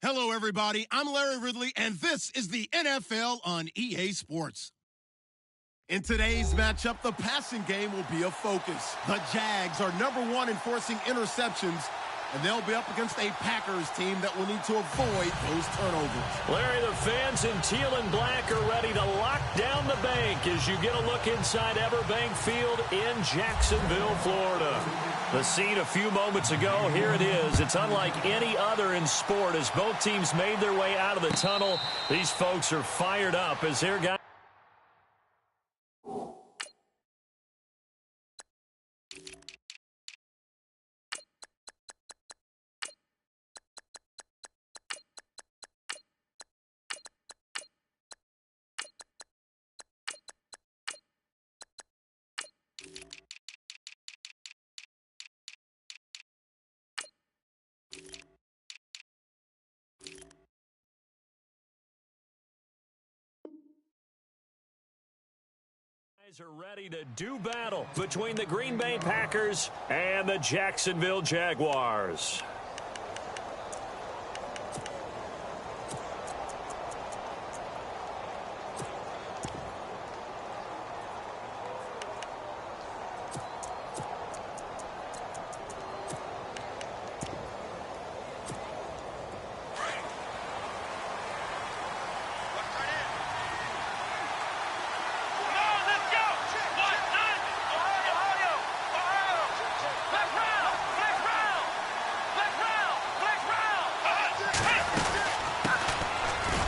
Hello, everybody. I'm Larry Ridley, and this is the NFL on EA Sports. In today's matchup, the passing game will be a focus. The Jags are #1 in forcing interceptions, and they'll be up against a Packers team that will need to avoid those turnovers. Larry, the fans in teal and black are ready to lock down the bank as you get a look inside Everbank Field in Jacksonville, Florida. The scene a few moments ago, here it is. It's unlike any other in sport as both teams made their way out of the tunnel. These folks are fired up as their guys. Are ready to do battle between the Green Bay Packers and the Jacksonville Jaguars.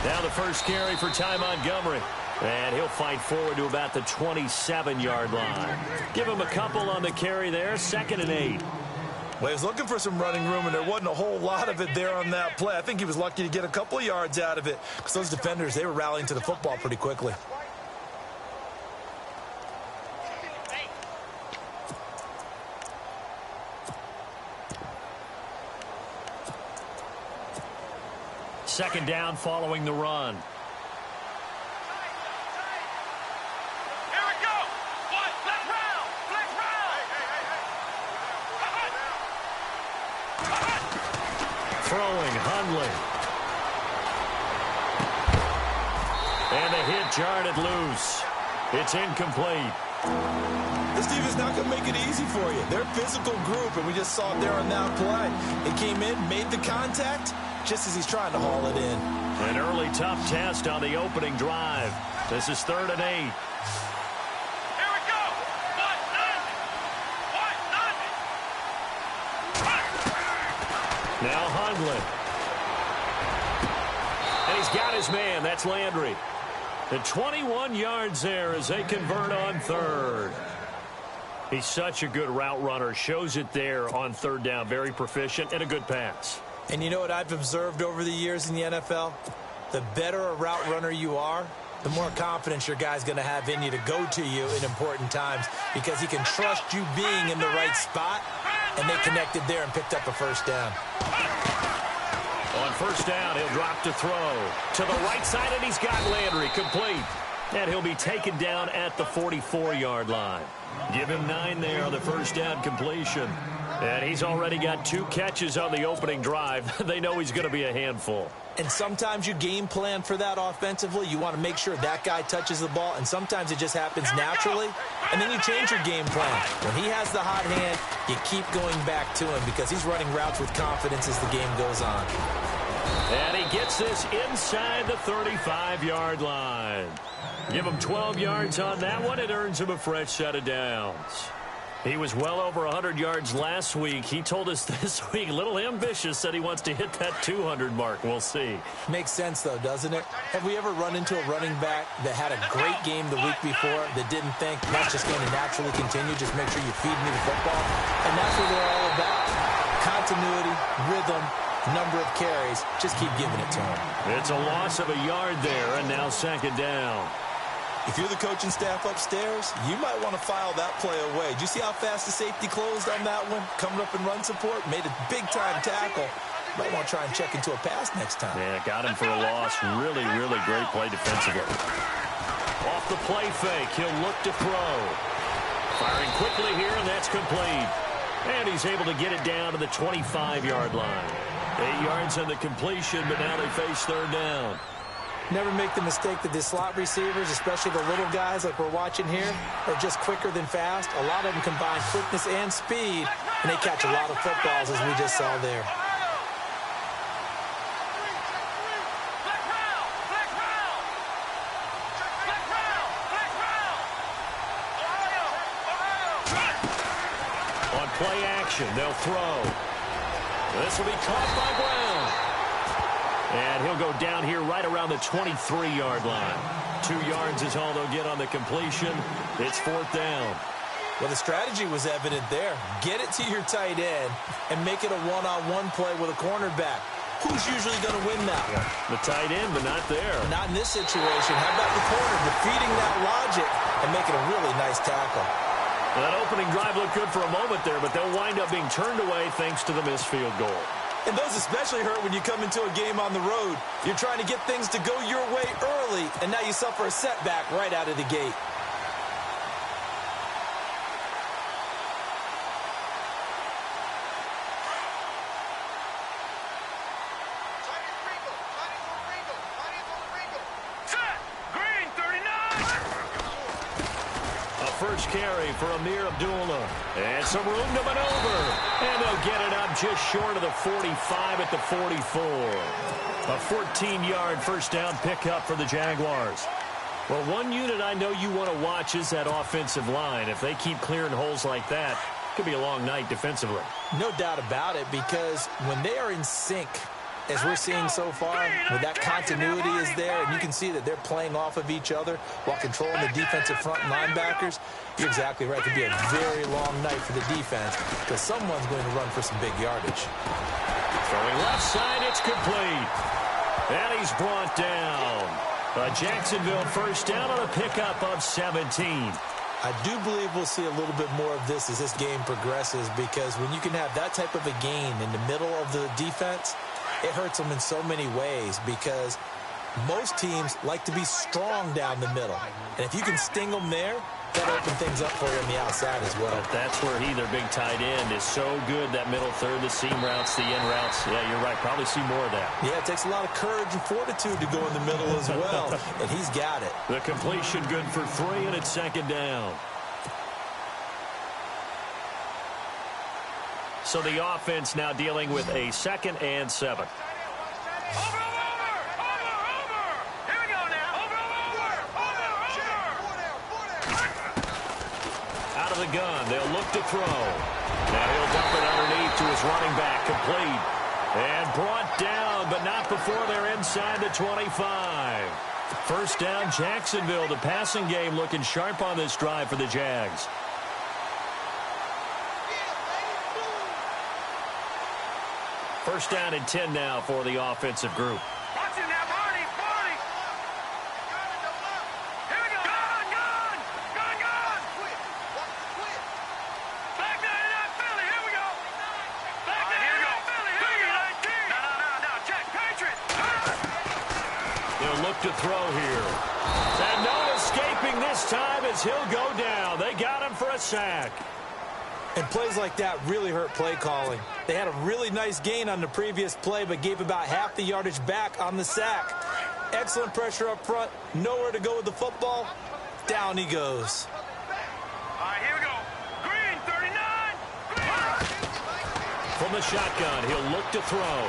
Now the first carry for Ty Montgomery. And he'll fight forward to about the 27-yard line. Give him a couple on the carry there, 2nd and 8. Well, he was looking for some running room, and there wasn't a whole lot of it there on that play. I think he was lucky to get a couple of yards out of it because those defenders, they were rallying to the football pretty quickly. Second down following the run. Here we go. Let's round. Throwing Hundley. And the hit jarred it loose. It's incomplete. This team is not going to make it easy for you. They're a physical group, and we just saw it there on that play. It came in, made the contact, just as he's trying to haul it in. An early tough test on the opening drive. This is 3rd and 8. Here we go. Now Hundley. And he's got his man. That's Landry. The 21 yards there as they convert on 3rd. He's such a good route runner. Shows it there on 3rd down. Very proficient and a good pass. And you know what I've observed over the years in the NFL? The better a route runner you are, the more confidence your guy's going to have in you to go to you in important times because he can trust you being in the right spot, and they connected there and picked up a 1st down. On 1st down, he'll drop to throw. To the right side, and he's got Landry complete. And he'll be taken down at the 44-yard line. Give him 9 there on the 1st down completion. And he's already got 2 catches on the opening drive. They know he's going to be a handful. And sometimes you game plan for that offensively. You want to make sure that guy touches the ball, and sometimes it just happens naturally, and then you change your game plan. When he has the hot hand, you keep going back to him because he's running routes with confidence as the game goes on. And he gets this inside the 35-yard line. Give him 12 yards on that one. It earns him a fresh set of downs. He was well over 100 yards last week. He told us this week, a little ambitious, said he wants to hit that 200 mark. We'll see. Makes sense, though, doesn't it? Have we ever run into a running back that had a great game the week before that didn't think that's just going to naturally continue? Just make sure you feed me the football. And that's what they're all about. Continuity, rhythm, number of carries. Just keep giving it to him. It's a loss of a yard there, and now 2nd down. If you're the coaching staff upstairs, you might want to file that play away. Did you see how fast the safety closed on that one? Coming up in run support, made a big-time tackle. Might want to try and check into a pass next time. Yeah, got him for a loss. Really, really great play defensively. Off the play fake, he'll look to throw. Firing quickly here, and that's complete. And he's able to get it down to the 25-yard line. 8 yards on the completion, but now they face third down. Never make the mistake that the slot receivers, especially the little guys like we're watching here, are just quicker than fast. A lot of them combine quickness and speed, and they catch a lot of footballs, as we just saw there. On play action, they'll throw. This will be caught by Brown. And he'll go down here right around the 23-yard line. 2 yards is all they'll get on the completion. It's fourth down. Well, the strategy was evident there. Get it to your tight end and make it a one-on-one play with a cornerback. Who's usually going to win that one? The tight end, but not there. Not in this situation. How about the corner defeating that logic and making a really nice tackle? Well, that opening drive looked good for a moment there, but they'll wind up being turned away thanks to the missed field goal. And those especially hurt when you come into a game on the road. You're trying to get things to go your way early, and now you suffer a setback right out of the gate. First carry for Amir Abdullah. And some room to maneuver. And they'll get it up just short of the 45 at the 44. A 14-yard first down pickup for the Jaguars. Well, one unit I know you want to watch is that offensive line. If they keep clearing holes like that, it could be a long night defensively. No doubt about it, because when they are in sync, as we're seeing so far, where that continuity is there, and you can see that they're playing off of each other while controlling the defensive front linebackers, you're exactly right. It could be a very long night for the defense because someone's going to run for some big yardage. Throwing left side, it's complete. And he's brought down. A Jacksonville first down on a pickup of 17. I do believe we'll see a little bit more of this as this game progresses, because when you can have that type of a gain in the middle of the defense, it hurts them in so many ways, because most teams like to be strong down the middle. And if you can sting them there, that'll open things up for you on the outside as well. But that's where their big tight end, is so good, that middle third, the seam routes, the in routes. Yeah, you're right. Probably see more of that. Yeah, it takes a lot of courage and fortitude to go in the middle as well, and he's got it. The completion good for 3, and it's second down. So the offense now dealing with a 2nd and 7. Over! Here we go now! Over! Out of the gun, they'll look to throw. Now he'll dump it underneath to his running back, complete. And brought down, but not before they're inside the 25. First down, Jacksonville. The passing game looking sharp on this drive for the Jags. First down and 10 now for the offensive group. Watch it now, Barney! Here we go! Gun! Back 99 Philly, here we go! Back 99 Philly, here we go! No, Jack, Patriot! They'll look to throw here. And no escaping this time as he'll go down. They got him for a sack. And plays like that really hurt play calling. They had a really nice gain on the previous play, but gave about half the yardage back on the sack. Excellent pressure up front. Nowhere to go with the football. Down he goes. All right, here we go. Green, 39. From the shotgun, he'll look to throw.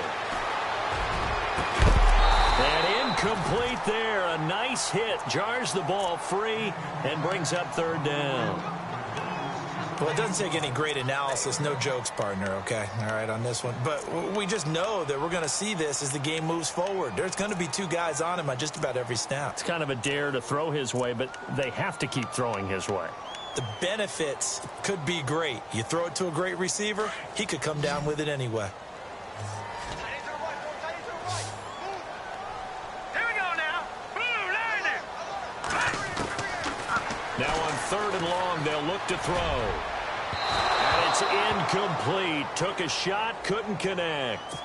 And incomplete there. A nice hit. Jars the ball free and brings up third down. Well, it doesn't take any great analysis. No jokes, partner, okay? All right, on this one. But we just know that we're going to see this as the game moves forward. There's going to be 2 guys on him on just about every snap. It's kind of a dare to throw his way, but they have to keep throwing his way. The benefits could be great. You throw it to a great receiver, he could come down with it anyway. Here we go now. Blue, line it. Now on 3rd and long, they'll look to throw. And it's incomplete. Took a shot, couldn't connect.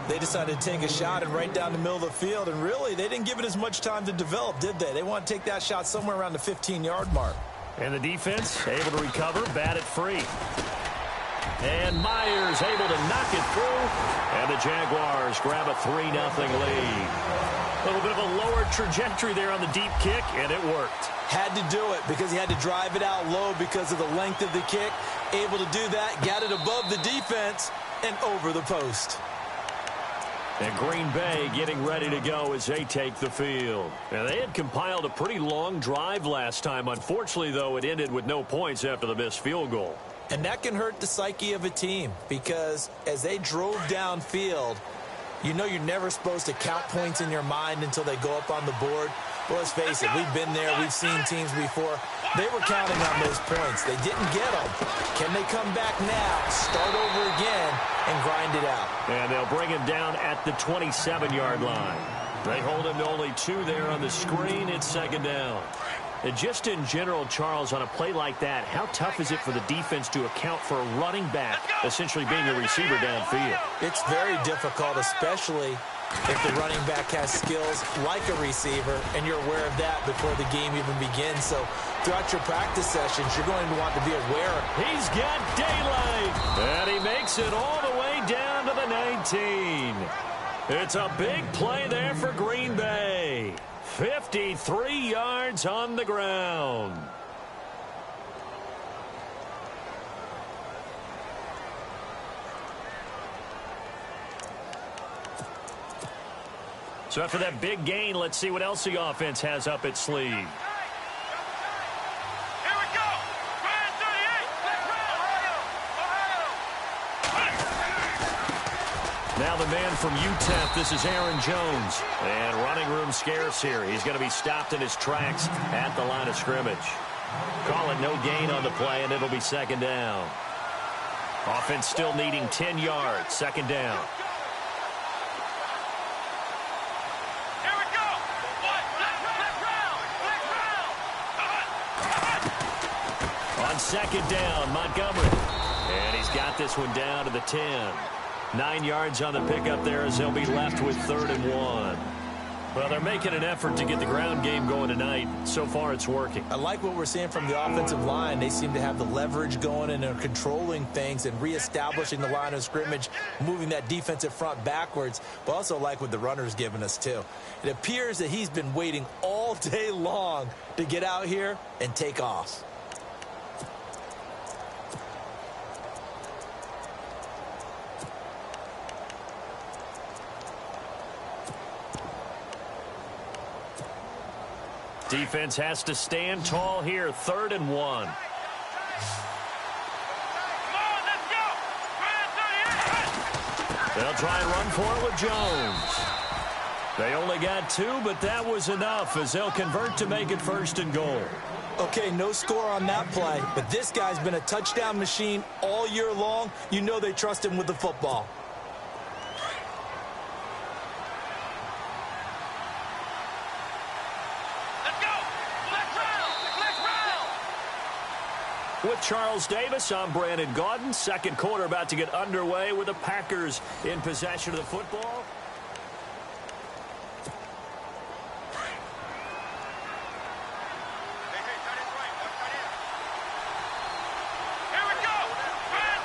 They decided to take a shot and right down the middle of the field, and really, they didn't give it as much time to develop, did they? They want to take that shot somewhere around the 15-yard mark. And the defense able to recover, bat it free. And Myers able to knock it through. And the Jaguars grab a 3-0 lead. A little bit of a lower trajectory there on the deep kick, and it worked. Had to do it because he had to drive it out low because of the length of the kick. Able to do that, got it above the defense and over the post. And Green Bay getting ready to go as they take the field. Now, they had compiled a pretty long drive last time. Unfortunately, though, it ended with no points after the missed field goal. And that can hurt the psyche of a team because as they drove downfield, you know you're never supposed to count points in your mind until they go up on the board. Well, let's face it, we've been there. We've seen teams before. They were counting on those points. They didn't get them. Can they come back now, start over again, and grind it out? And they'll bring him down at the 27-yard line. They hold him to only 2 there on the screen. It's second down. And just in general, Charles, on a play like that, how tough is it for the defense to account for a running back essentially being a receiver downfield? It's very difficult, especially if the running back has skills like a receiver, and you're aware of that before the game even begins. So throughout your practice sessions, you're going to want to be aware. He's got daylight, and he makes it all the way down to the 19. It's a big play there for Green Bay. 53 yards on the ground. So after that big gain, let's see what else the offense has up its sleeve. Here we go. Grand 38. Ohio. Now the man from UTEP, this is Aaron Jones. And running room scarce here. He's going to be stopped in his tracks at the line of scrimmage. Call it no gain on the play, and it'll be second down. Offense still needing 10 yards. Second down. Here we go. On second down, Montgomery. And he's got this one down to the 10. 9 yards on the pickup there as they'll be left with 3rd and 1. Well, they're making an effort to get the ground game going tonight. So far, it's working. I like what we're seeing from the offensive line. They seem to have the leverage going and are controlling things and reestablishing the line of scrimmage, moving that defensive front backwards, but also like what the runner's giving us, too. It appears that he's been waiting all day long to get out here and take off. Defense has to stand tall here. 3rd and 1. Come on, let's go. Grand 38. They'll try and run for it with Jones. They only got 2, but that was enough as they'll convert to make it 1st and goal. Okay, no score on that play, but this guy's been a touchdown machine all year long. You know they trust him with the football. With Charles Davis, I'm Brandon Gaudin. Second quarter about to get underway with the Packers in possession of the football. Here we go. Grand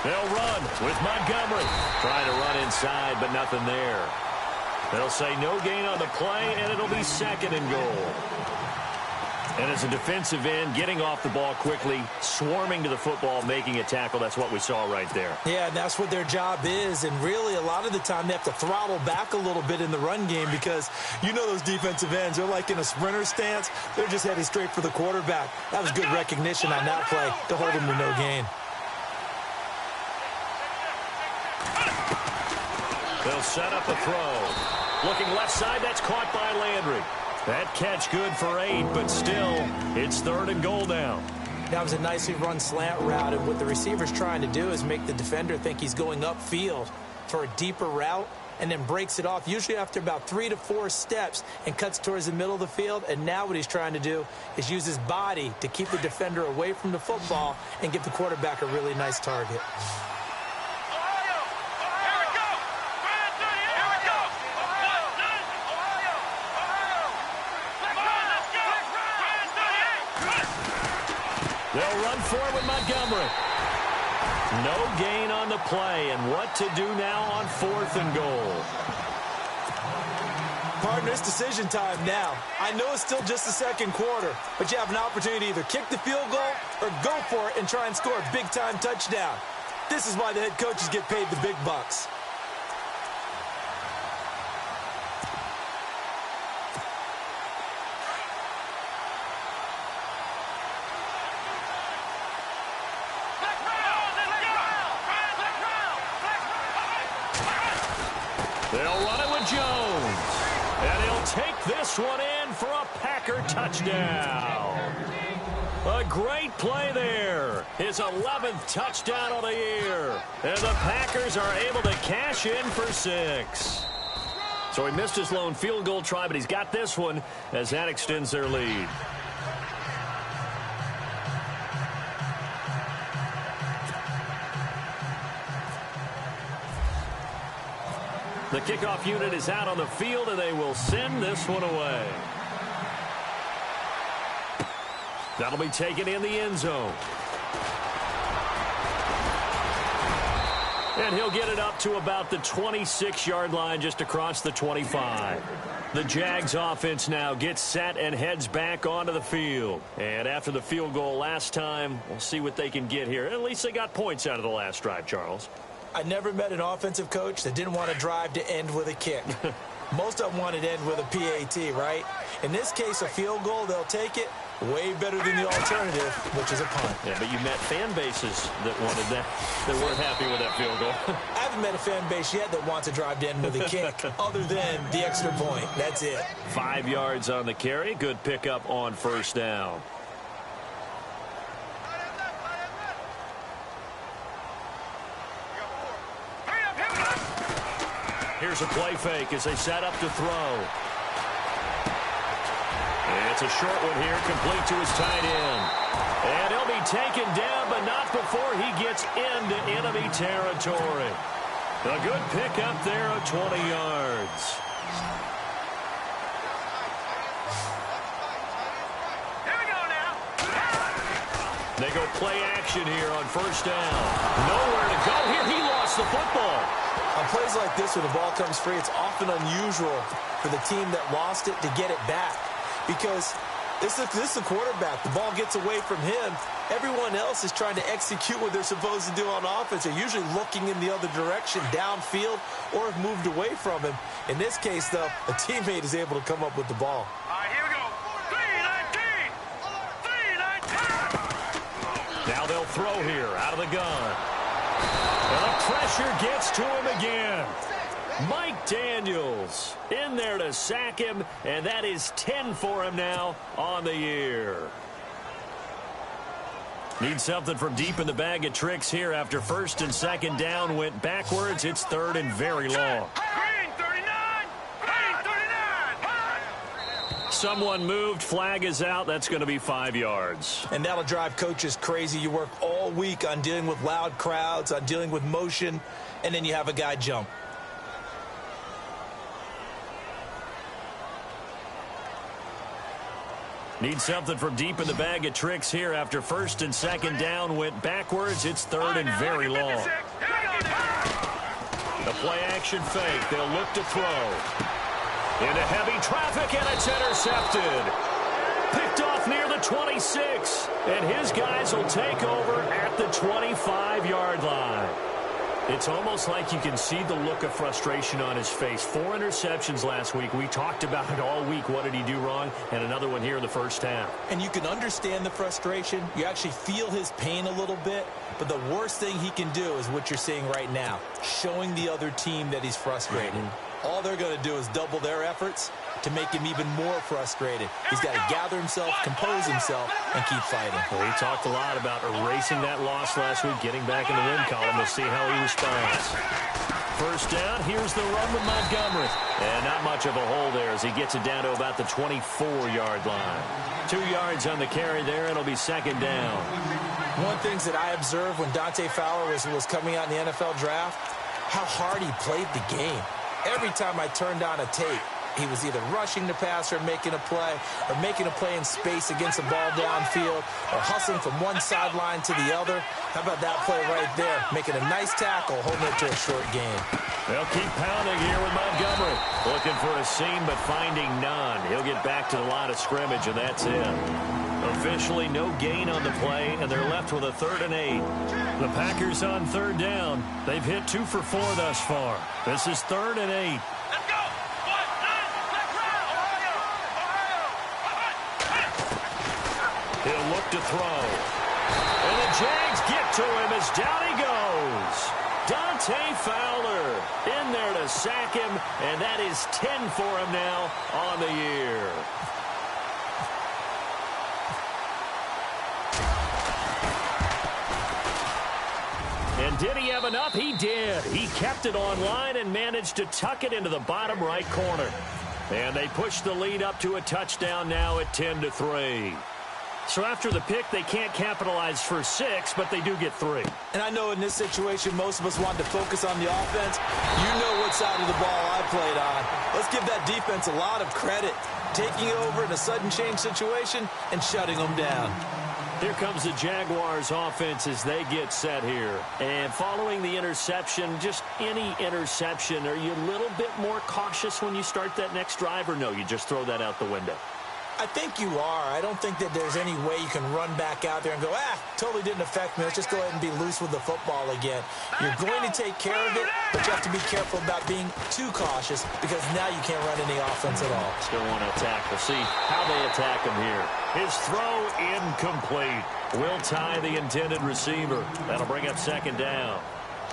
38. They'll run with Montgomery. Trying to run inside, but nothing there. They'll say no gain on the play, and it'll be 2nd and goal. And as a defensive end, getting off the ball quickly, swarming to the football, making a tackle, that's what we saw right there. Yeah, and that's what their job is. And really, a lot of the time, they have to throttle back a little bit in the run game because you know those defensive ends, they're like in a sprinter stance. They're just heading straight for the quarterback. That was good recognition on that play to hold them to no gain. They'll set up a throw. Looking left side, that's caught by Landry. That catch good for 8, but still, it's 3rd and goal now. That was a nicely run slant route, and what the receiver's trying to do is make the defender think he's going upfield for a deeper route and then breaks it off, usually after about 3 to 4 steps, and cuts towards the middle of the field. And now what he's trying to do is use his body to keep the defender away from the football and give the quarterback a really nice target. They'll run for it with Montgomery. No gain on the play, and what to do now on 4th and goal. Partner, it's decision time now. I know it's still just the second quarter, but you have an opportunity to either kick the field goal or go for it and try and score a big-time touchdown. This is why the head coaches get paid the big bucks. They'll run it with Jones. And he'll take this one in for a Packer touchdown. A great play there. His 11th touchdown of the year. And the Packers are able to cash in for 6. So he missed his lone field goal try, but he's got this one as that extends their lead. The kickoff unit is out on the field, and they will send this one away. That'll be taken in the end zone. And he'll get it up to about the 26-yard line, just across the 25. The Jags offense now gets set and heads back onto the field. And after the field goal last time, we'll see what they can get here. At least they got points out of the last drive, Charles. I never met an offensive coach that didn't want to drive to end with a kick. Most of them wanted to end with a PAT, right? In this case, a field goal, they'll take it. Way better than the alternative, which is a punt. Yeah, but you met fan bases that wanted that, that weren't happy with that field goal. I haven't met a fan base yet that wants to drive to end with a kick, other than the extra point. That's it. 5 yards on the carry. Good pickup on 1st down. Here's a play fake as they set up to throw. It's a short one here, complete to his tight end. And he'll be taken down, but not before he gets into enemy territory. A good pickup there of 20 yards. Here we go now. They go play action here on 1st down. Nowhere to go here. He lost the football. On plays like this where the ball comes free, it's often unusual for the team that lost it to get it back. Because this is the quarterback. The ball gets away from him. Everyone else is trying to execute what they're supposed to do on offense. They're usually looking in the other direction, downfield, or have moved away from him. In this case, though, a teammate is able to come up with the ball. All right, here we go. 3-19. 3-19. Now they'll throw here out of the gun. And the pressure gets to him again. Mike Daniels in there to sack him, and that is 10 for him now on the year. Need something from deep in the bag of tricks here after 1st and 2nd down went backwards. It's 3rd and very long. Green 39. Green 39. Someone moved. Flag is out. That's going to be 5 yards. And that'll drive coaches crazy. You work all week on dealing with loud crowds, on dealing with motion, and then you have a guy jump. Need something from deep in the bag of tricks here after 1st and 2nd down went backwards. It's 3rd and very long. The play action fake. They'll look to throw. Into heavy traffic, and it's intercepted. Picked off near the 26. And his guys will take over at the 25-yard line. It's almost like you can see the look of frustration on his face. 4 interceptions last week. We talked about it all week. What did he do wrong? And another one here in the 1st half. And you can understand the frustration. You actually feel his pain a little bit. But the worst thing he can do is what you're seeing right now, showing the other team that he's frustrated. All they're going to do is double their efforts to make him even more frustrated. He's got to gather himself, compose himself, and keep fighting. Well, we talked a lot about erasing that loss last week, getting back in the win column. We'll see how he responds. 1st down, here's the run with Montgomery. And not much of a hole there as he gets it down to about the 24-yard line. 2 yards on the carry there, and it'll be 2nd down. One thing that I observed when Dante Fowler was coming out in the NFL draft, how hard he played the game. Every time I turned on a tape, he was either rushing the passer, making a play, or making a play in space against the ball downfield, or hustling from one sideline to the other. How about that play right there? Making a nice tackle, holding it to a short gain. They'll keep pounding here with Montgomery. Looking for a seam, but finding none. He'll get back to the line of scrimmage, and that's it. Officially no gain on the play, and they're left with a 3rd and 8. The Packers on 3rd down. They've hit 2 for 4 thus far. This is 3rd and 8. Let's go. He'll look to throw. And the Jags get to him as down he goes. Dante Fowler in there to sack him, and that is 10 for him now on the year. And did he have enough? He did. He kept it online and managed to tuck it into the bottom right corner. And they push the lead up to a touchdown now at 10-3. So after the pick, they can't capitalize for 6, but they do get 3. And I know in this situation, most of us wanted to focus on the offense. You know what side of the ball I played on. Let's give that defense a lot of credit. Taking it over in a sudden change situation and shutting them down. Here comes the Jaguars offense as they get set here. And following the interception, just any interception, are you a little bit more cautious when you start that next drive, or no, you just throw that out the window? I think you are. I don't think that there's any way you can run back out there and go, totally didn't affect me. Let's just go ahead and be loose with the football again. You're going to take care of it, but you have to be careful about being too cautious because now you can't run any offense at all. Still want to attack. We'll see how they attack him here. His throw incomplete. Will tie the intended receiver. That'll bring up 2nd down.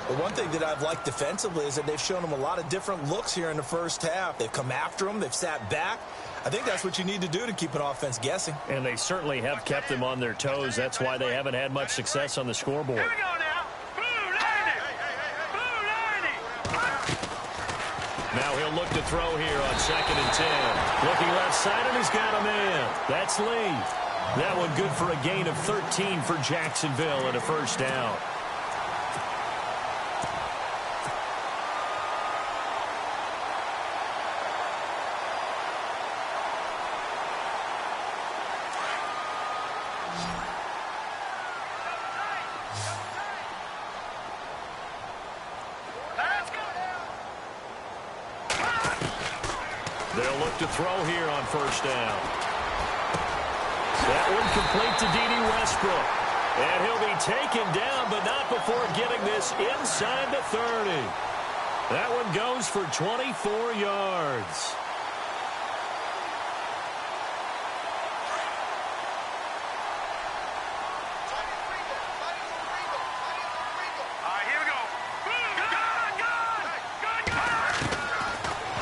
Well, one thing that I've liked defensively is that they've shown him a lot of different looks here in the first half. They've come after him. They've sat back. I think that's what you need to do to keep an offense guessing. And they certainly have kept them on their toes. That's why they haven't had much success on the scoreboard. Here we go now. Blue 90. Blue 90. Now he'll look to throw here on 2nd and 10. Looking left side, and he's got a man. That's Lee. That one good for a gain of 13 for Jacksonville and a 1st down. They'll look to throw here on 1st down. That one complete to D.D. Westbrook. And he'll be taken down, but not before getting this inside the 30. That one goes for 24 yards.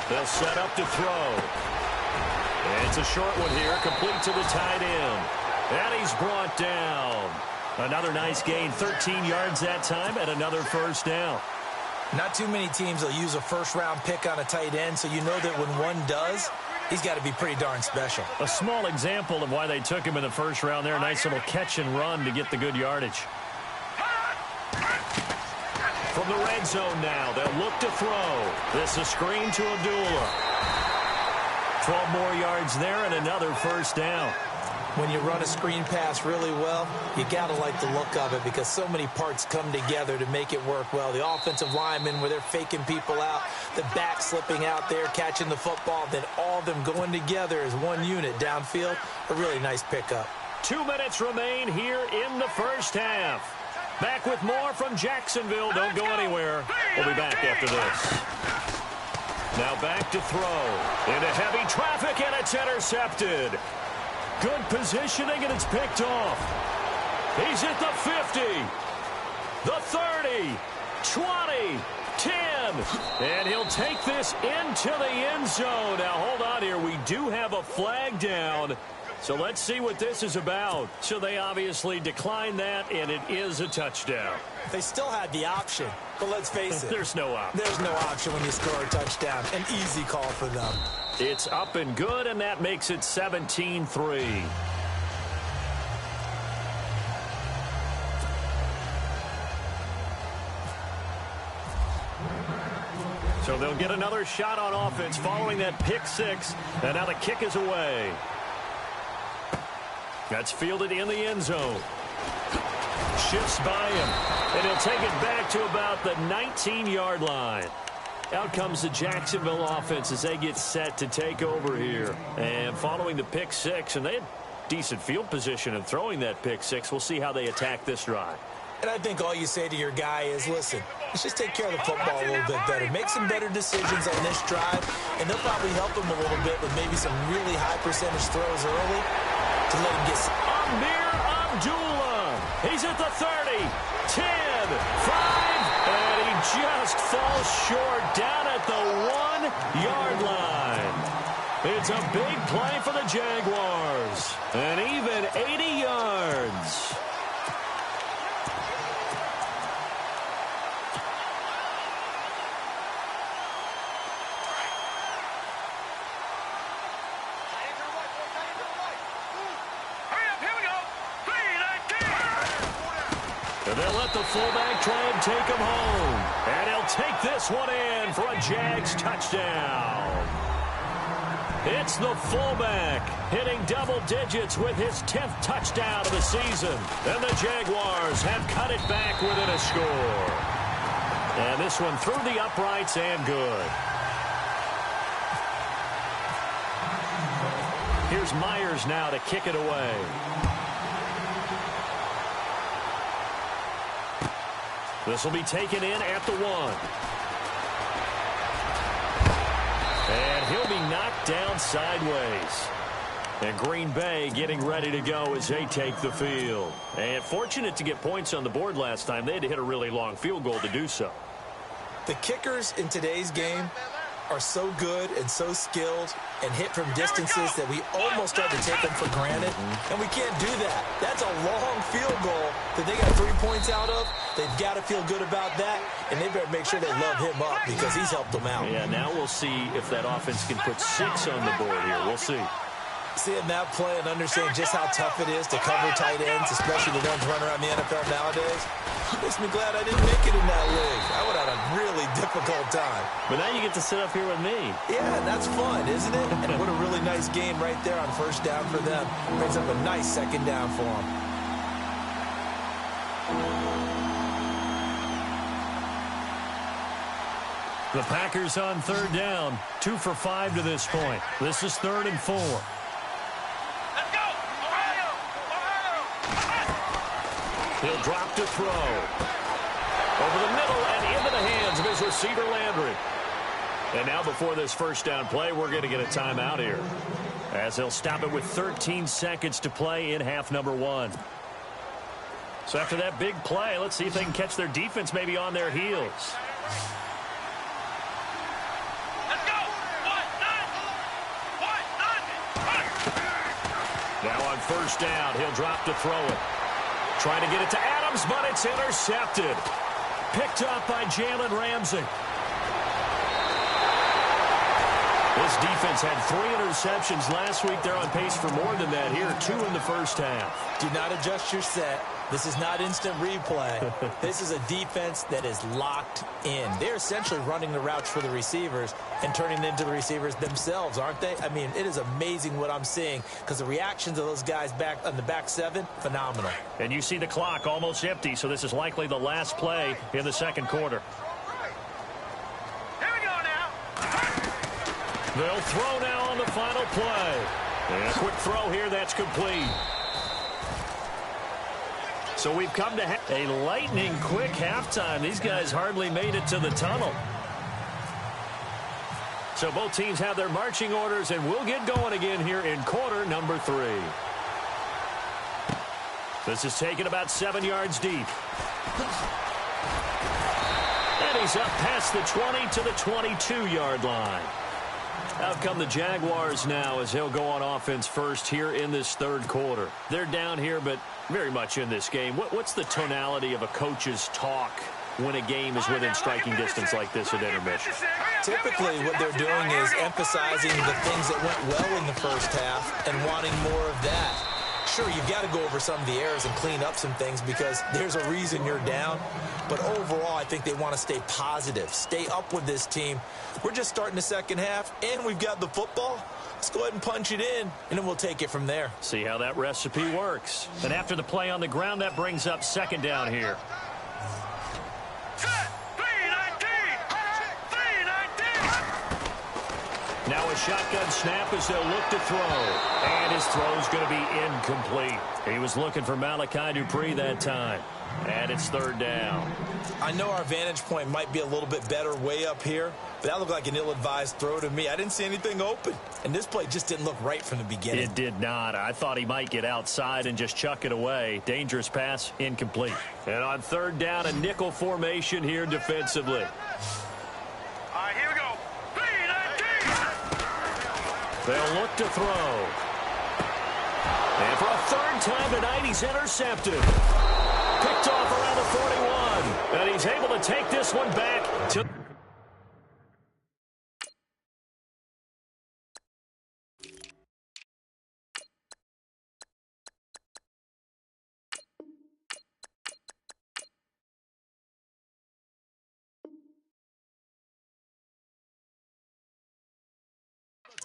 They'll set up to throw. And it's a short one here, complete to the tight end. And he's brought down. Another nice gain, 13 yards that time, and another 1st down. Not too many teams will use a first-round pick on a tight end, so you know that when one does, he's got to be pretty darn special. A small example of why they took him in the 1st round there. A nice little catch and run to get the good yardage. From the red zone now, they'll look to throw. This is a screen to Abdullah. 12 more yards there and another 1st down. When you run a screen pass really well, you got to like the look of it because so many parts come together to make it work well. The offensive linemen where they're faking people out, the back slipping out there, catching the football, then all of them going together as one unit downfield. A really nice pickup. 2 minutes remain here in the 1st half. Back with more from Jacksonville. Don't go anywhere. We'll be back after this. Now back to throw. Into heavy traffic, and it's intercepted. Good positioning, and it's picked off. He's at the 50, the 30, 20, 10. And he'll take this into the end zone. Now, hold on here. We do have a flag down. So let's see what this is about. So they obviously declined that, and it is a touchdown. They still had the option, but let's face it. There's no option. There's no option when you score a touchdown. An easy call for them. It's up and good, and that makes it 17-3. So they'll get another shot on offense following that pick six. And now the kick is away. That's fielded in the end zone. Shifts by him. And he'll take it back to about the 19-yard line. Out comes the Jacksonville offense as they get set to take over here. And following the pick six, and they had decent field position in throwing that pick six. We'll see how they attack this drive. And I think all you say to your guy is, listen, let's just take care of the football a little bit better. Make some better decisions on this drive, and they'll probably help him a little bit with maybe some really high percentage throws early to let him get some. Amir Abdullah. He's at the 30, 10, 5, and he just falls short down at the 1-yard line. It's a big play for the Jaguars. And even 80 yards. And they'll let the fullback try and take him home. And he'll take this one in for a Jags touchdown. It's the fullback hitting double digits with his 10th touchdown of the season. And the Jaguars have cut it back within a score. And this one through the uprights and good. Here's Myers now to kick it away. This will be taken in at the 1. And he'll be knocked down sideways. And Green Bay getting ready to go as they take the field. And fortunate to get points on the board last time. They had to hit a really long field goal to do so. The kickers in today's game are so good and so skilled and hit from distances that we almost start to take them for granted. And we can't do that. That's a long field goal that they got 3 points out of. They've got to feel good about that, and they better make sure they love him up because he's helped them out. Yeah, now we'll see if that offense can put 6 on the board here. We'll see. Seeing that play and understanding just how tough it is to cover tight ends, especially the ones running around the NFL nowadays, makes me glad I didn't make it in that league. I would have had a really difficult time. But now you get to sit up here with me. Yeah, that's fun, isn't it? And what a really nice game right there on first down for them. Brings up a nice second down for them. The Packers on third down, 2 for 5 to this point. This is 3rd and 4. Let's go! Ohio! Ohio! He'll drop to throw. Over the middle and into the hands of his receiver, Landry. And now before this first down play, we're going to get a timeout here, as they'll stop it with 13 seconds to play in half number 1. So after that big play, let's see if they can catch their defense maybe on their heels. Now on first down, he'll drop to throw it. Trying to get it to Adams, but it's intercepted. Picked up by Jalen Ramsey. This defense had 3 interceptions last week. They're on pace for more than that here, 2 in the first half. Do not adjust your set. This is not instant replay. This is a defense that is locked in. They're essentially running the routes for the receivers and turning them into the receivers themselves, aren't they? I mean, it is amazing what I'm seeing because the reactions of those guys back on the back 7, phenomenal. And you see the clock almost empty, so this is likely the last play in the second quarter. Here we go now. They'll throw now on the final play. And a quick throw here, that's complete. So we've come to a lightning quick halftime. These guys hardly made it to the tunnel. So both teams have their marching orders, and we'll get going again here in quarter number 3. This is taken about 7 yards deep. And he's up past the 20 to the 22-yard line. Out come the Jaguars now as he'll go on offense first here in this third quarter. They're down here, but very much in this game. What's the tonality of a coach's talk when a game is within striking distance like this at intermission? Typically, what they're doing is emphasizing the things that went well in the first half and wanting more of that. Sure, you've got to go over some of the errors and clean up some things because there's a reason you're down. But overall, I think they want to stay positive, stay up with this team. We're just starting the second half, and we've got the football. Let's go ahead and punch it in, and then we'll take it from there. See how that recipe works. And after the play on the ground, that brings up second down here. Now a shotgun snap as they'll look to throw. And his throw's going to be incomplete. He was looking for Malachi Dupree that time. And it's third down. I know our vantage point might be a little bit better way up here, but that looked like an ill-advised throw to me. I didn't see anything open. And this play just didn't look right from the beginning. It did not. I thought he might get outside and just chuck it away. Dangerous pass, incomplete. And on third down, a nickel formation here defensively. All right, here we go. They'll look to throw. And for a third time tonight, he's intercepted. Picked off around the 41. And he's able to take this one back to...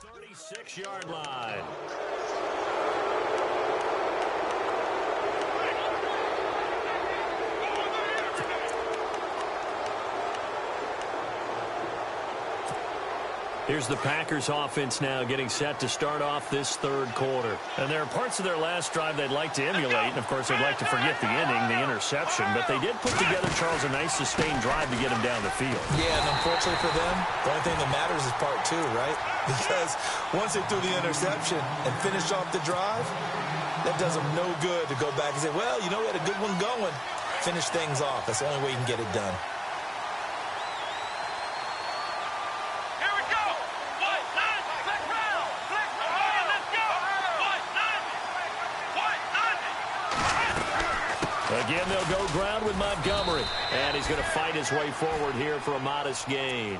the 36-yard line. Here's the Packers offense now getting set to start off this third quarter. And there are parts of their last drive they'd like to emulate. And, of course, they'd like to forget the inning, the interception. But they did put together, Charles, a nice sustained drive to get him down the field. Yeah, and unfortunately for them, the only thing that matters is part two, right? Because once they threw the interception and finished off the drive, that does them no good to go back and say, well, you know, we had a good one going. Finish things off. That's the only way you can get it done. Again, they'll go ground with Montgomery. And he's going to fight his way forward here for a modest gain.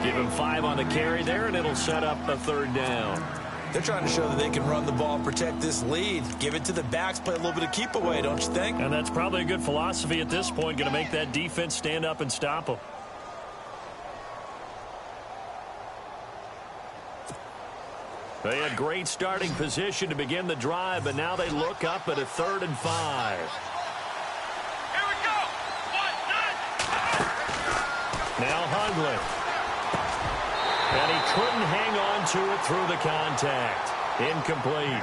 Give him 5 on the carry there, and it'll set up a third down. They're trying to show that they can run the ball, protect this lead. Give it to the backs, play a little bit of keep away, don't you think? And that's probably a good philosophy at this point, going to make that defense stand up and stop them. They had great starting position to begin the drive, but now they look up at a 3rd and 5. Now Hundley. And he couldn't hang on to it through the contact. Incomplete.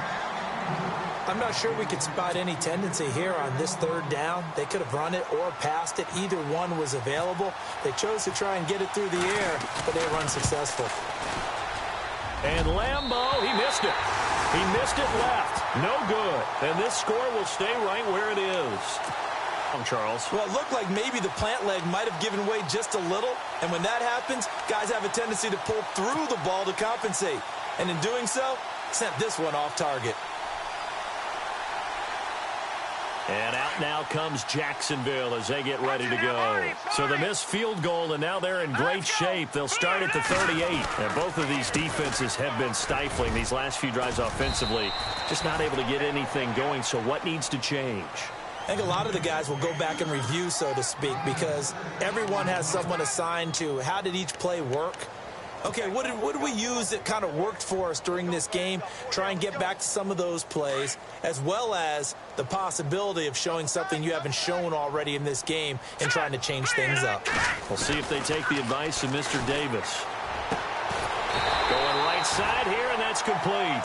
I'm not sure we could spot any tendency here on this third down. They could have run it or passed it. Either one was available. They chose to try and get it through the air, but they were unsuccessful. And Lambeau, he missed it. He missed it left. No good. And this score will stay right where it is. Charles. Well, it looked like maybe the plant leg might have given way just a little, and when that happens, guys have a tendency to pull through the ball to compensate, and in doing so, sent this one off target. And out now comes Jacksonville as they get ready to go. So the missed field goal, and now they're in great shape. They'll start at the 38. And both of these defenses have been stifling these last few drives offensively. Just not able to get anything going, so what needs to change? I think a lot of the guys will go back and review, so to speak, because everyone has someone assigned to how did each play work. Okay, what did we use that kind of worked for us during this game? Try and get back to some of those plays, as well as the possibility of showing something you haven't shown already in this game and trying to change things up. We'll see if they take the advice of Mr. Davis. Going right side here, and that's complete.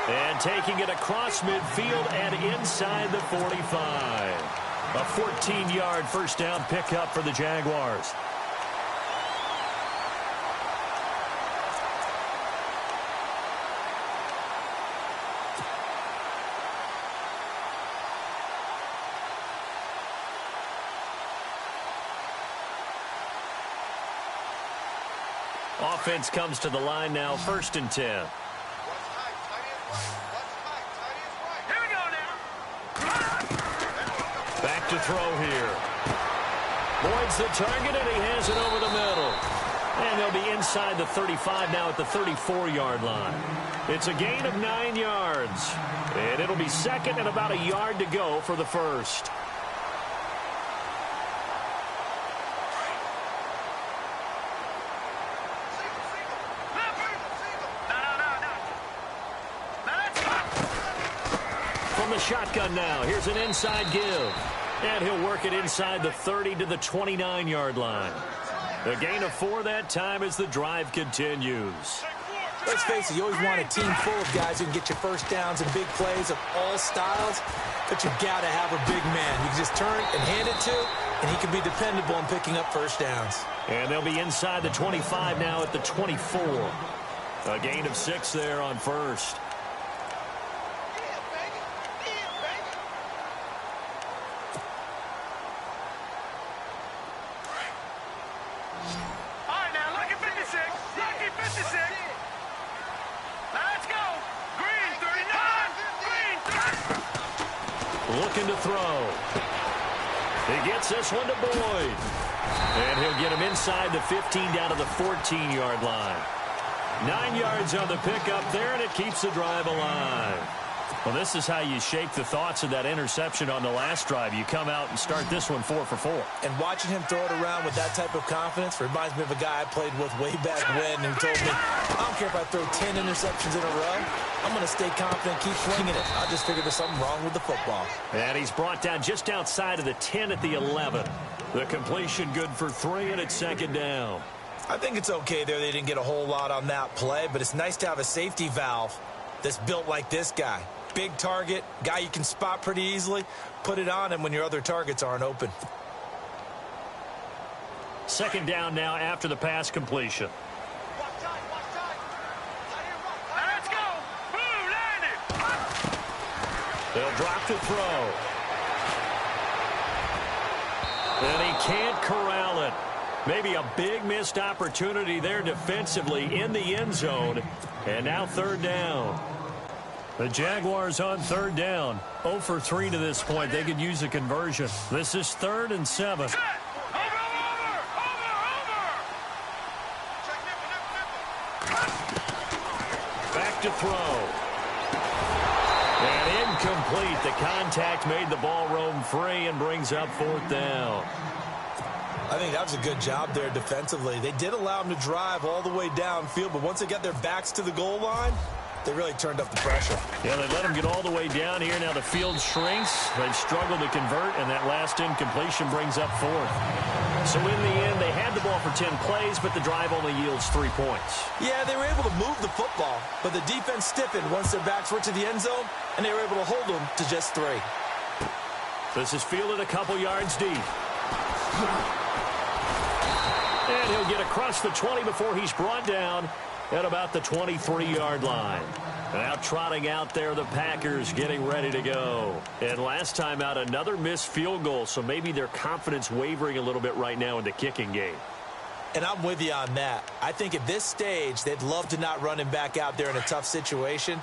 And taking it across midfield and inside the 45. A 14-yard first down pickup for the Jaguars. Offense comes to the line now, 1st and 10. Back to throw here. Boyd's the target, and he has it over the middle. And they'll be inside the 35 now at the 34-yard line. It's a gain of 9 yards. And it'll be second and about a yard to go for the first. From the shotgun now, here's an inside give. And he'll work it inside the 30 to the 29-yard line. A gain of 4 that time as the drive continues. Let's face it, you always want a team full of guys who can get you first downs and big plays of all styles, but you've got to have a big man. You can just turn and hand it to, and he can be dependable in picking up first downs. And they'll be inside the 25 now at the 24. A gain of 6 there on first. Looking to throw. He gets this one to Boyd. And he'll get him inside the 15 down to the 14-yard line. 9 yards on the pickup there, and it keeps the drive alive. Well, this is how you shape the thoughts of that interception on the last drive. You come out and start this one 4 for 4. And watching him throw it around with that type of confidence reminds me of a guy I played with way back when who told me, I don't care if I throw 10 interceptions in a row. I'm going to stay confident, keep swinging it. I just figured there's something wrong with the football. And he's brought down just outside of the 10 at the 11. The completion good for 3, and it's second down. I think it's okay there. They didn't get a whole lot on that play, but it's nice to have a safety valve that's built like this guy. Big target, guy you can spot pretty easily. Put it on him when your other targets aren't open. Second down now after the pass completion. Let's go. Boom, landed. They'll drop the throw. And he can't corral it. Maybe a big missed opportunity there defensively in the end zone. And now third down. The Jaguars on third down. 0 for 3 to this point. They could use a conversion. This is 3rd and 7. Over. Back to throw. And incomplete. The contact made the ball roam free and brings up 4th down. I think that was a good job there defensively. They did allow them to drive all the way downfield, but once they got their backs to the goal line, they really turned up the pressure. Yeah, they let them get all the way down here. Now the field shrinks. They've struggled to convert, and that last incompletion brings up 4th. So in the end, they had the ball for 10 plays, but the drive only yields 3 points. Yeah, they were able to move the football, but the defense stiffened once their backs were to the end zone, and they were able to hold them to just 3. This is fielded a couple yards deep. And he'll get across the 20 before he's brought down at about the 23-yard line. Now trotting out there, the Packers getting ready to go. And last time out, another missed field goal, so maybe their confidence wavering a little bit right now in the kicking game. And I'm with you on that. I think at this stage, they'd love to not run him back out there in a tough situation.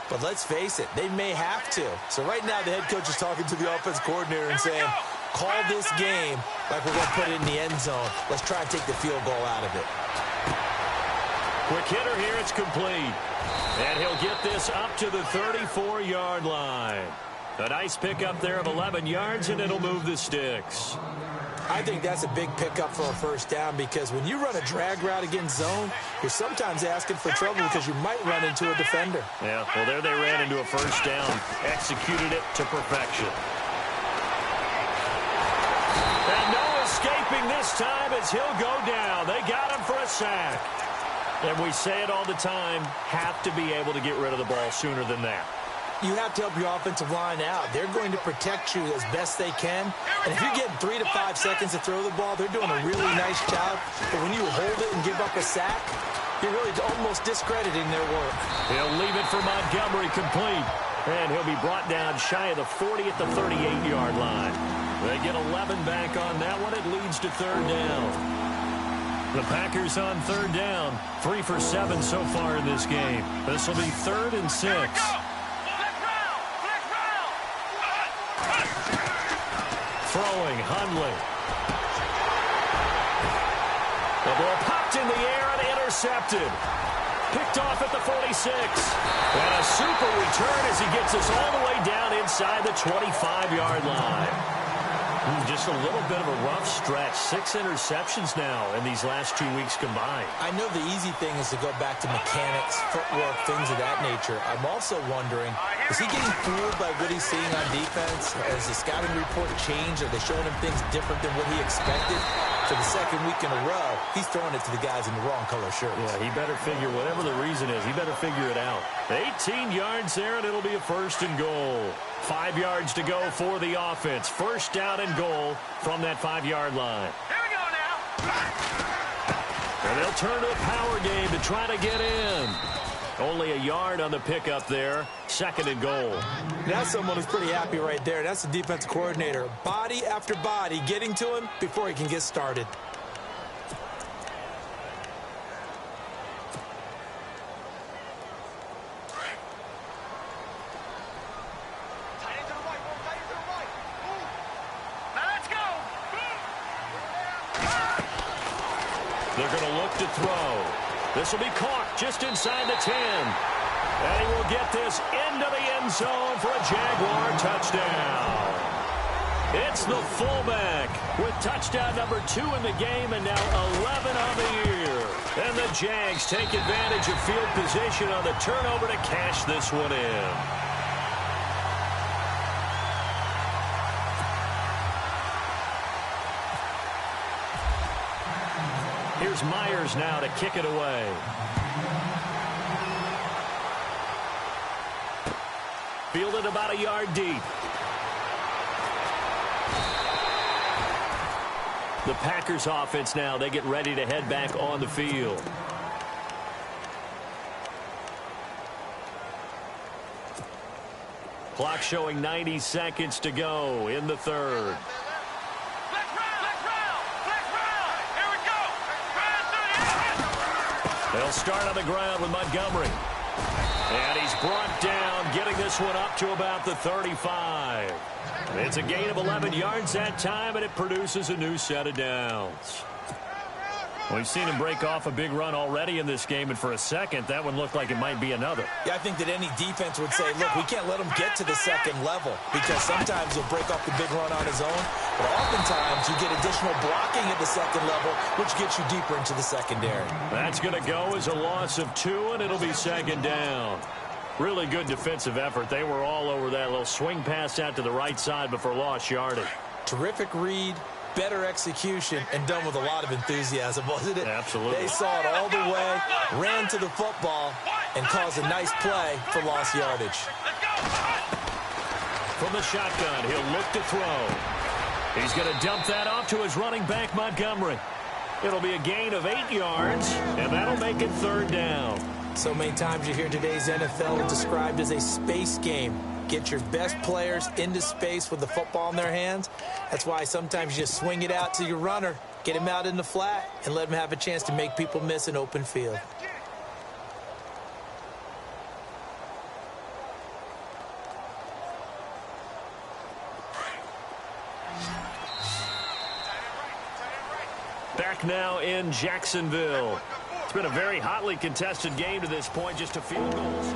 But let's face it, they may have to. So right now, the head coach is talking to the offense coordinator and saying, call this game like we're going to put it in the end zone. Let's try and take the field goal out of it. Quick hitter here, it's complete. And he'll get this up to the 34-yard line. A nice pickup there of 11 yards, and it'll move the sticks. I think that's a big pickup for a first down because when you run a drag route against zone, you're sometimes asking for trouble because you might run into a defender. Yeah, well, there they ran into a first down. Executed it to perfection. And no escaping this time as he'll go down. They got him for a sack. And we say it all the time, have to be able to get rid of the ball sooner than that. You have to help your offensive line out. They're going to protect you as best they can. And if you're getting 3 to 5 seconds to throw the ball, they're doing a really nice job. But when you hold it and give up a sack, you're really almost discrediting their work. He'll leave it for Montgomery complete. And he'll be brought down shy of the 40 at the 38-yard line. They get 11 back on that one. It leads to third down. The Packers on third down. 3 for 7 so far in this game. This will be 3rd and 6. Throwing, Hundley. The ball popped in the air and Intercepted. Picked off at the 46. And a super return as he gets us all the way down inside the 25-yard line. Just a little bit of a rough stretch. 6 interceptions now in these last 2 weeks combined. I know the easy thing is to go back to mechanics, footwork, things of that nature. I'm also wondering, is he getting fooled by what he's seeing on defense? Has the scouting report changed? Are they showing him things different than what he expected? For the second week in a row, he's throwing it to the guys in the wrong color shirts. Yeah, he better figure, whatever the reason is, he better figure it out. 18 yards there, and it'll be a 1st and goal. 5 yards to go for the offense. 1st down and goal from that 5-yard line. Here we go now. And they'll turn to the power game to try to get in. Only a yard on the pickup there. 2nd and goal. That's someone who's pretty happy right there. That's the defensive coordinator. Body after body getting to him before he can get started. They're going to look to throw. This will be caught just inside the 10. And he will get this into the end zone for a Jaguar touchdown. It's the fullback with touchdown number 2 in the game and now 11 on the year. And the Jags take advantage of field position on the turnover to cash this one in. Here's Myers now to kick it away. Fielded about a yard deep. The Packers offense now, they get ready to head back on the field. Clock showing 90 seconds to go in the 3rd. They'll start on the ground with Montgomery. And he's brought down, getting this one up to about the 35. It's a gain of 11 yards that time, and it produces a new set of downs. We've seen him break off a big run already in this game, and for a second, that one looked like it might be another. Yeah, I think that any defense would say, look, we can't let him get to the second level because sometimes he'll break off the big run on his own, but oftentimes you get additional blocking at the second level, which gets you deeper into the secondary. That's going to go as a loss of 2, and it'll be 2nd down. Really good defensive effort. They were all over that little swing pass out to the right side before lost yardage. Terrific read. Better execution, and done with a lot of enthusiasm, wasn't it? Absolutely. They saw it all the way, ran to the football, and caused a nice play for lost yardage. From the shotgun, he'll look to throw. He's going to dump that off to his running back, Montgomery. It'll be a gain of 8 yards, and that'll make it 3rd down. So many times you hear today's NFL described as a space game. Get your best players into space with the football in their hands. That's why sometimes you just swing it out to your runner, get him out in the flat, and let him have a chance to make people miss an open field. Back now in Jacksonville. It's been a very hotly contested game to this point, just a field goals.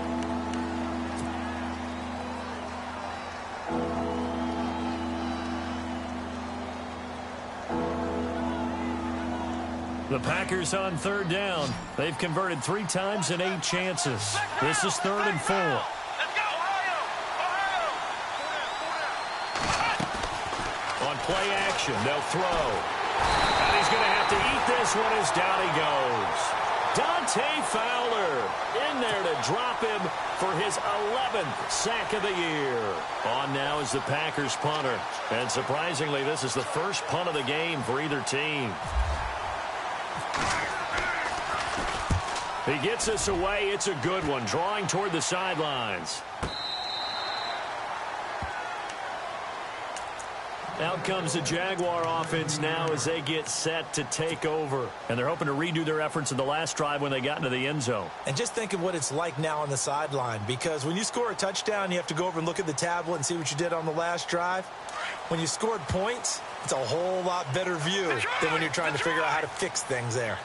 The Packers on 3rd down. They've converted 3 times in 8 chances. This is 3rd and 4. Let's go, On play action, they'll throw. And he's going to have to eat this one as down he goes. Dante Fowler in there to drop him for his 11th sack of the year. On now is the Packers punter. And surprisingly, this is the first punt of the game for either team. He gets us away. It's a good one, drawing toward the sidelines. Out comes the Jaguar offense now as they get set to take over. And they're hoping to redo their efforts in the last drive when they got into the end zone. And just think of what it's like now on the sideline, because when you score a touchdown, you have to go over and look at the tablet and see what you did on the last drive. When you scored points, it's a whole lot better view than when you're trying to figure out how to fix things there.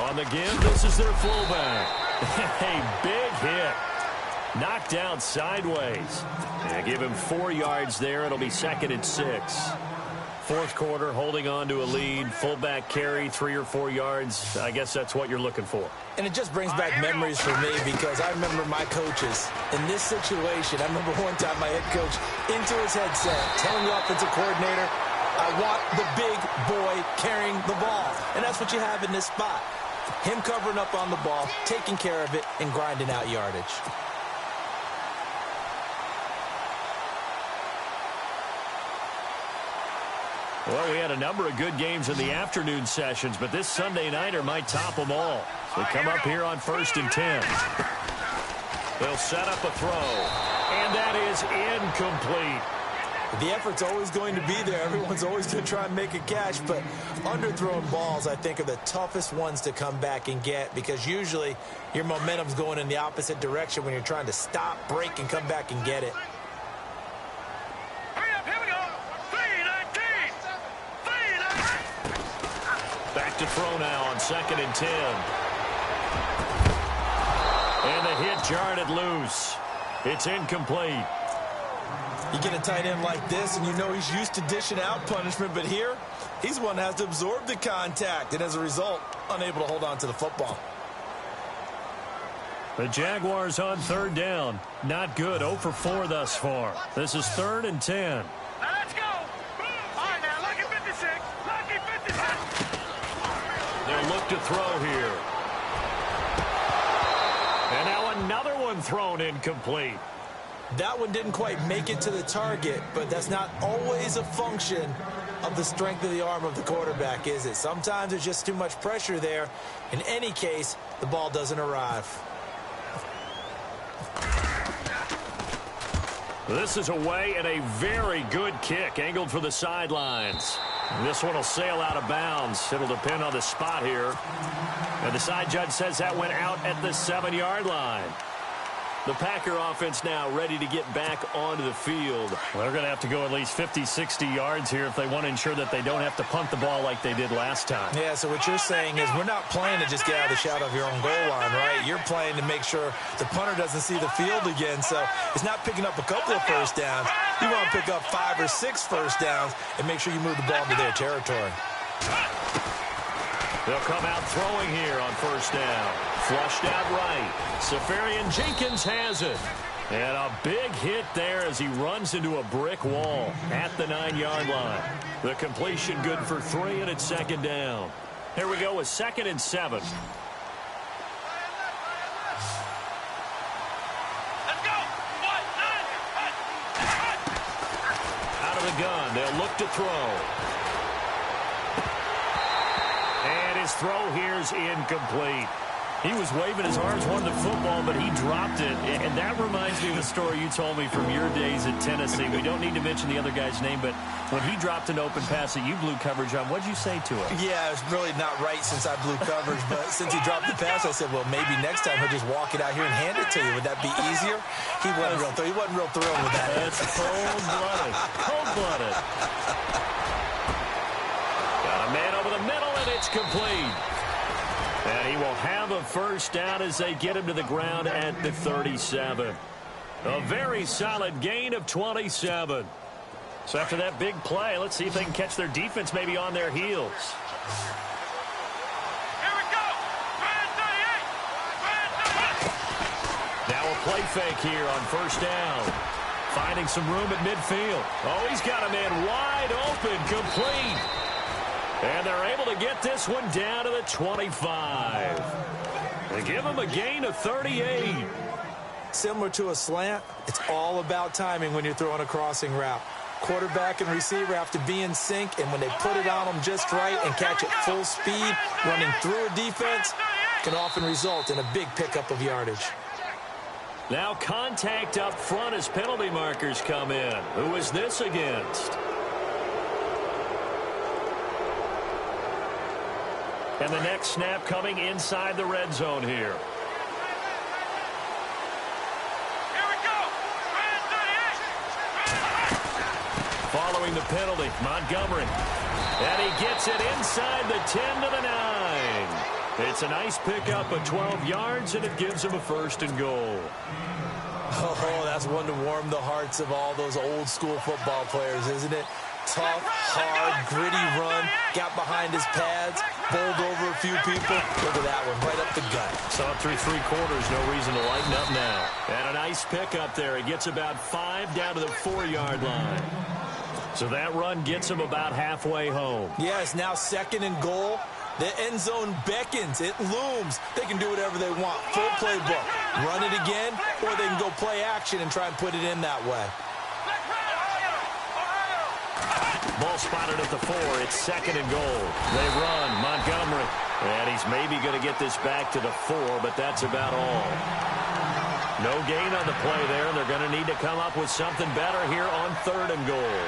On the give, this is their fullback. A big hit. Knocked down sideways. And give him 4 yards there. It'll be 2nd and 6. Fourth quarter, holding on to a lead. Fullback carry, 3 or 4 yards. I guess that's what you're looking for. And it just brings back memories for me because I remember my coaches in this situation. I remember one time my head coach into his headset telling the offensive coordinator, I want the big boy carrying the ball. And that's what you have in this spot. Him covering up on the ball, taking care of it, and grinding out yardage. Well, we had a number of good games in the afternoon sessions, but this Sunday nighter might top them all. So we come up here on 1st and 10. They'll set up a throw, and that is incomplete. The effort's always going to be there. Everyone's always going to try and make a catch, but underthrown balls, I think, are the toughest ones to come back and get because usually your momentum's going in the opposite direction when you're trying to stop, break, and come back and get it. Back to throw now on 2nd and 10. And the hit jarred it loose. It's incomplete. You get a tight end like this, and you know he's used to dishing out punishment, but here, he's the one that has to absorb the contact, and as a result, unable to hold on to the football. The Jaguars on 3rd down. Not good. 0 for 4 thus far. This is 3rd and 10. Now let's go. All right, now, lucky 56. Lucky 56. They'll look to throw here. And now another one thrown incomplete. That one didn't quite make it to the target, but that's not always a function of the strength of the arm of the quarterback, is it? Sometimes there's just too much pressure there. In any case, the ball doesn't arrive. This is away and a very good kick, angled for the sidelines. This one will sail out of bounds. It'll depend on the spot here. And the side judge says that went out at the 7-yard line. The Packer offense now ready to get back onto the field. Well, they're going to have to go at least 50, 60 yards here if they want to ensure that they don't have to punt the ball like they did last time. Yeah, so what you're saying is we're not playing to just get out of the shadow of your own goal line, right? You're playing to make sure the punter doesn't see the field again. So it's not picking up a couple of first downs. You want to pick up 5 or 6 first downs and make sure you move the ball into their territory. They'll come out throwing here on 1st down. Flushed out right. Safarian Jenkins has it. And a big hit there as he runs into a brick wall at the 9-yard line. The completion good for 3, and it's 2nd down. Here we go with 2nd and 7. Let's go. Out of the gun, they'll look to throw. And his throw here's incomplete. He was waving his arms, wanted the football, but he dropped it. And that reminds me of a story you told me from your days at Tennessee. We don't need to mention the other guy's name, but when he dropped an open pass that you blew coverage on, what'd you say to him? Yeah, it was really not right since I blew coverage, but since he dropped the pass, I said, well, maybe next time he'll just walk it out here and hand it to you. Would that be easier? He wasn't real thrilled with that. That's cold-blooded. Cold-blooded. Got a man over the middle, and it's complete. And he will have a first down as they get him to the ground at the 37. A very solid gain of 27. So after that big play, let's see if they can catch their defense maybe on their heels. Here we go. Now a play fake here on 1st down. Finding some room at midfield. Oh, he's got a man wide open, complete. And they're able to get this one down to the 25. They give him a gain of 38. Similar to a slant, it's all about timing when you're throwing a crossing route. Quarterback and receiver have to be in sync, and when they put it on them just right and catch it full speed, running through a defense can often result in a big pickup of yardage. Now contact up front as penalty markers come in. Who is this against? And the next snap coming inside the red zone here. Here we go. Following the penalty, Montgomery. And he gets it inside the 10 to the 9. It's a nice pickup of 12 yards, and it gives him a 1st and goal. Oh, that's one to warm the hearts of all those old-school football players, isn't it? Tough, hard, gritty run, got behind his pads, bowled over a few people. Look at that one, right up the gut. Saw it through 3 quarters, no reason to lighten up now. And a nice pickup there. He gets about 5 down to the 4-yard line. So that run gets him about halfway home. Yeah, it's now 2nd and goal. The end zone beckons. It looms. They can do whatever they want. Full playbook. Run it again, or they can go play action and try and put it in that way. Ball spotted at the 4. It's 2nd and goal. They run. Montgomery. And he's maybe going to get this back to the 4, but that's about all. No gain on the play there, and they're going to need to come up with something better here on 3rd and goal.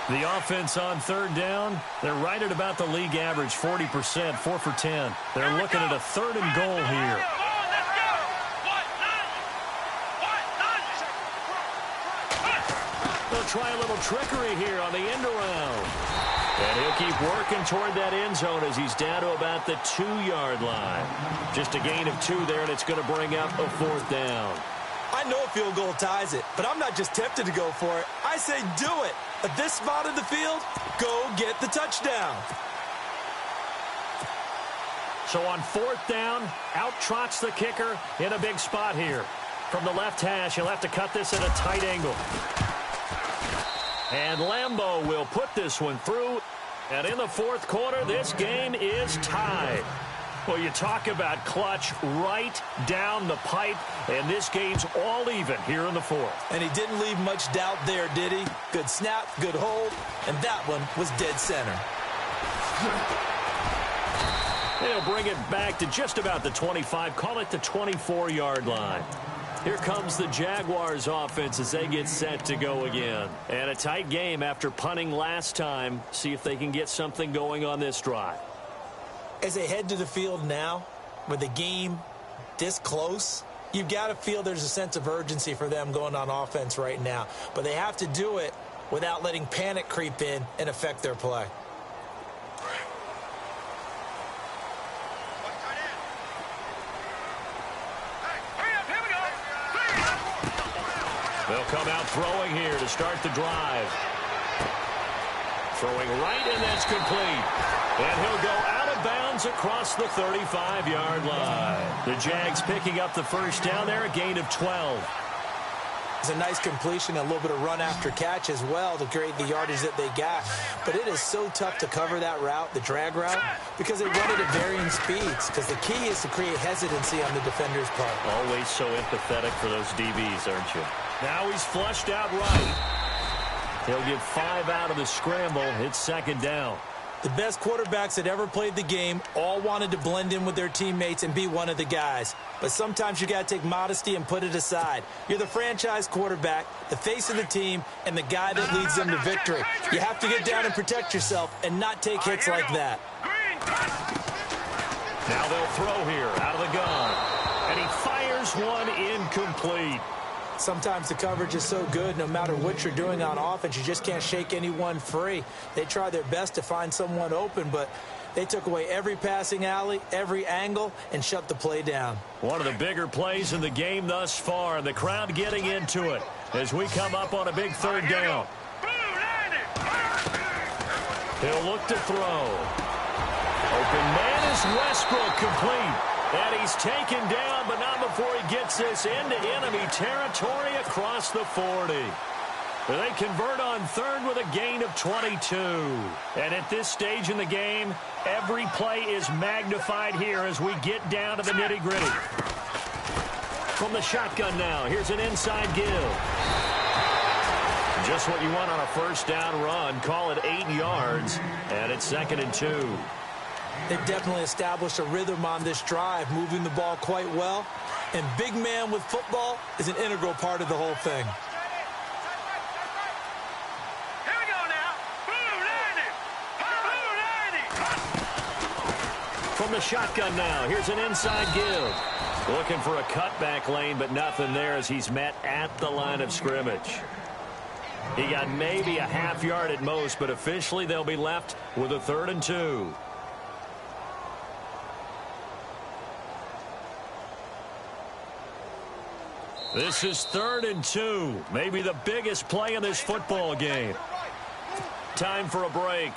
The offense on 3rd down, they're right at about the league average, 40%, 4 for 10. They're looking at a 3rd and goal here. They'll try a little trickery here on the end around. And he'll keep working toward that end zone as he's down to about the 2-yard line. Just a gain of 2 there, and it's going to bring up a 4th down. I know a field goal ties it, but I'm not just tempted to go for it. I say do it. At this spot of the field, go get the touchdown. So on 4th down, out trots the kicker in a big spot here. From the left hash, he'll have to cut this at a tight angle. And Lambeau will put this one through. And in the 4th quarter, this game is tied. Well, you talk about clutch right down the pipe, and this game's all even here in the 4th. And he didn't leave much doubt there, did he? Good snap, good hold, and that one was dead center. They'll bring it back to just about the 25, call it the 24-yard line. Here comes the Jaguars offense as they get set to go again. And a tight game after punting last time. See if they can get something going on this drive. As they head to the field now, with the game this close, you've got to feel there's a sense of urgency for them going on offense right now. But they have to do it without letting panic creep in and affect their play. They'll come out throwing here to start the drive. Throwing right, and that's complete. And he'll go out of bounds across the 35-yard line. The Jags picking up the 1st down there, a gain of 12. It's a nice completion, a little bit of run after catch as well to create the yardage that they got. But it is so tough to cover that route, the drag route, because they run it at varying speeds. Because the key is to create hesitancy on the defender's part. Always so empathetic for those DBs, aren't you? Now he's flushed out right. He'll get 5 out of the scramble. It's 2nd down. The best quarterbacks that ever played the game all wanted to blend in with their teammates and be one of the guys. But sometimes you got to take modesty and put it aside. You're the franchise quarterback, the face of the team, and the guy that leads them to victory. You have to get down and protect yourself and not take hits like that. Now they'll throw here out of the gun. And he fires one incomplete. Sometimes the coverage is so good, no matter what you're doing on offense, you just can't shake anyone free. They try their best to find someone open, but they took away every passing alley, every angle, and shut the play down. One of the bigger plays in the game thus far, and the crowd getting into it as we come up on a big 3rd down. He'll look to throw. Open man is Westbrook, complete. And he's taken down, but not before he gets this into enemy territory across the 40. They convert on 3rd with a gain of 22. And at this stage in the game, every play is magnified here as we get down to the nitty-gritty. From the shotgun now, here's an inside give. Just what you want on a 1st down run. Call it 8 yards, and it's 2nd and 2. They've definitely established a rhythm on this drive, moving the ball quite well. And big man with football is an integral part of the whole thing. Here we go now. From the shotgun now, here's an inside give. Looking for a cutback lane, but nothing there as he's met at the line of scrimmage. He got maybe a half yard at most, but officially they'll be left with a 3rd and 2. This is 3rd and 2. Maybe the biggest play in this football game. Time for a break.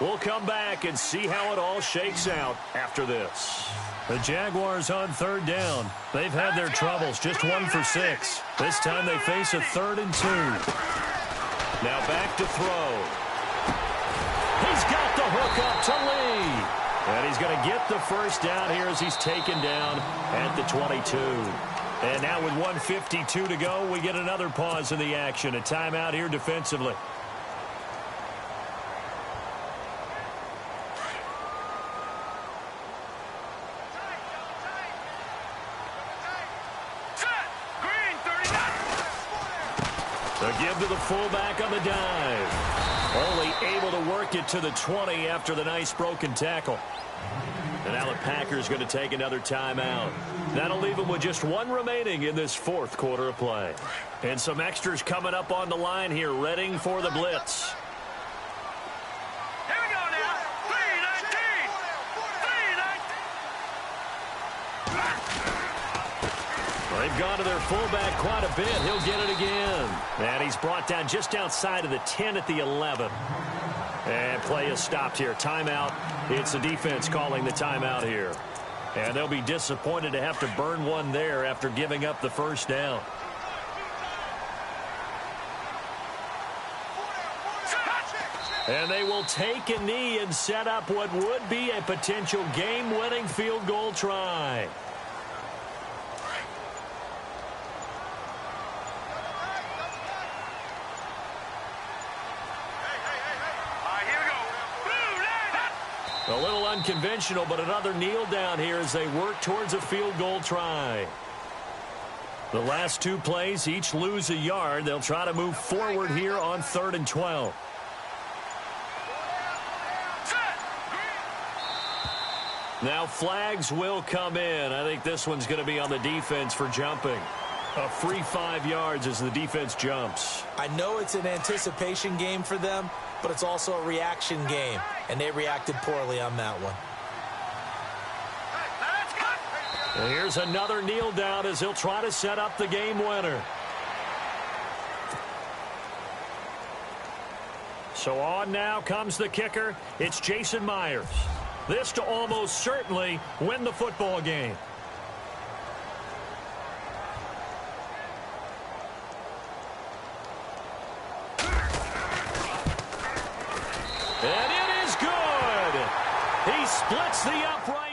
We'll come back and see how it all shakes out after this. The Jaguars on 3rd down. They've had their troubles, just 1 for 6. This time they face a 3rd and 2. Now back to throw. He's got the hook up to Lee. And he's going to get the first down here as he's taken down at the 22. And now with 1:52 to go, we get another pause in the action. A timeout here defensively. The give to the fullback on the dive. Only able to work it to the 20 after the nice broken tackle. And now the Packers going to take another timeout. That'll leave them with just 1 remaining in this 4th quarter of play. And some extras coming up on the line here, readying for the blitz. Here we go now. 3-19. 3-19. They've gone to their fullback quite a bit. He'll get it again. And he's brought down just outside of the 10 at the 11. And play is stopped here. Timeout. It's the defense calling the timeout here. And they'll be disappointed to have to burn one there after giving up the first down. And they will take a knee and set up what would be a potential game-winning field goal try. A little unconventional, but another kneel down here as they work towards a field goal try. The last 2 plays each lose a yard. They'll try to move forward here on 3rd and 12. Now flags will come in. I think this one's going to be on the defense for jumping. A free 5 yards as the defense jumps. I know it's an anticipation game for them, but it's also a reaction game, and they reacted poorly on that one. And here's another kneel down as he'll try to set up the game winner. So on now comes the kicker. It's Jason Myers. This to almost certainly win the football game. And it is good. He splits the upright.